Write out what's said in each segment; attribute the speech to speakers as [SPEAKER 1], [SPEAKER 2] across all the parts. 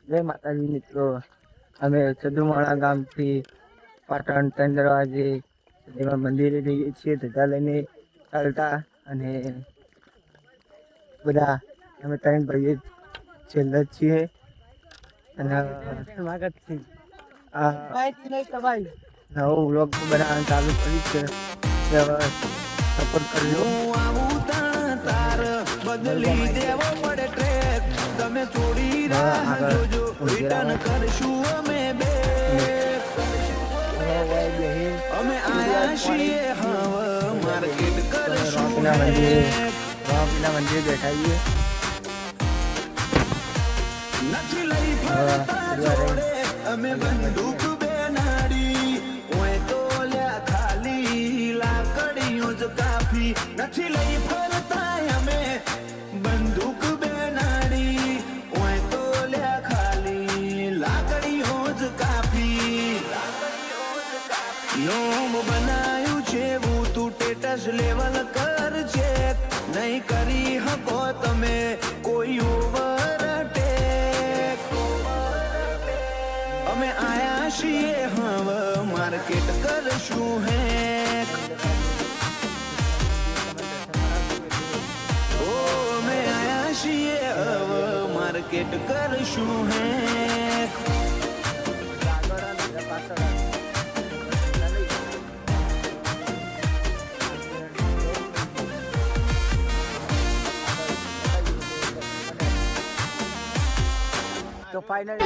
[SPEAKER 1] જય માતાજી મિત્રો, અમે ચંદ્રમાણા ગામથી પાટણ ચંદ્રવાજે સુધીમાં મંદિરે જઈએ છીએ. ધજા લઈને ચાલતા અને બધા અમે ત્રણ ભાઈઓ છેલ્લા જ છીએ અને નવો વ્લોગ બનાવવાનું ચાલુ કર્યું છે. સપોર્ટ કરજો. બદલી દેવો પડે ટ્રેક, તમે થોડી રાહ જોજો, રિટર્ન કરશું અમે બે. અમે આયા છીએ હવે માર્કેટ કરશું. રામના મંદિર બેઠા છીએ. નથી લઈ ફરતા જોડે અમે બંદૂક બેનાડી, ઓય તો લ્યા ખાલી લાકડીઓ જ કાફી. નથી લઈ ફરતા અમે બંદૂક બેનાડી, ઓય તો લ્યા ખાલી લાકડીઓ જ કાફી. નોમ બનાયું છે હું તું ટેટસ લેવલ કર છે, નહીં કરી હકો તમે કોઈ ઓવરટેક. અમે આયા છીએ હવે માર્કેટ કરશું હેક. અમે આયા છીએ હવે માર્કેટ કરશું હેક. તો ફાઇનલ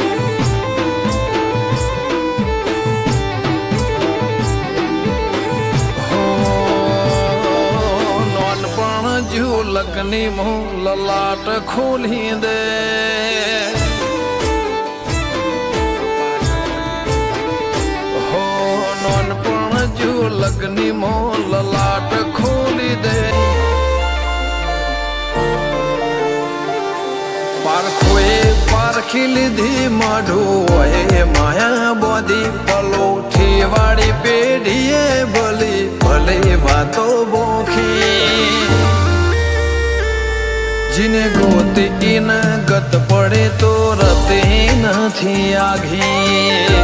[SPEAKER 2] નોનપણ જુ લગની મું લલાટ ખોલી દે, હો નોનપણ જુ લગની મું લલાટ ખોલી દે. પારખોએ પારખી લીધી માઢું હોય માયા બોધી, પલોઠી વાળી પેઢીએ ભલી ભલે વાતો બોખી. જીને ગોતી ન ગત પડે તો રતે નથી આઘી.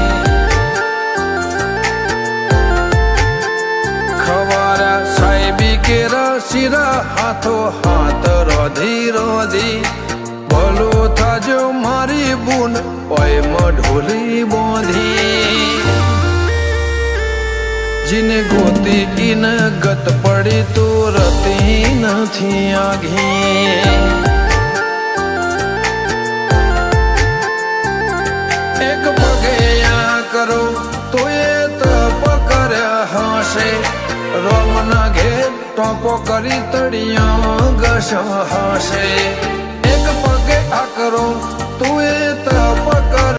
[SPEAKER 2] ખવારા સાહેબી કેરા શિરા હાથો હાથ રોધી રોધી, ભલો થાજો મારી બુન ઓય મઢોલી બોધી. જીને ગોતી ઇન ગત પડી તો રતી નથી આઘી. એક પગે આ કરો તો એ તપ કર્યા હશે, રોમના ઘેર ટોપો કરી તળિયા ઘસ હશે. એક પગે આ કરો તું એ તપ કર.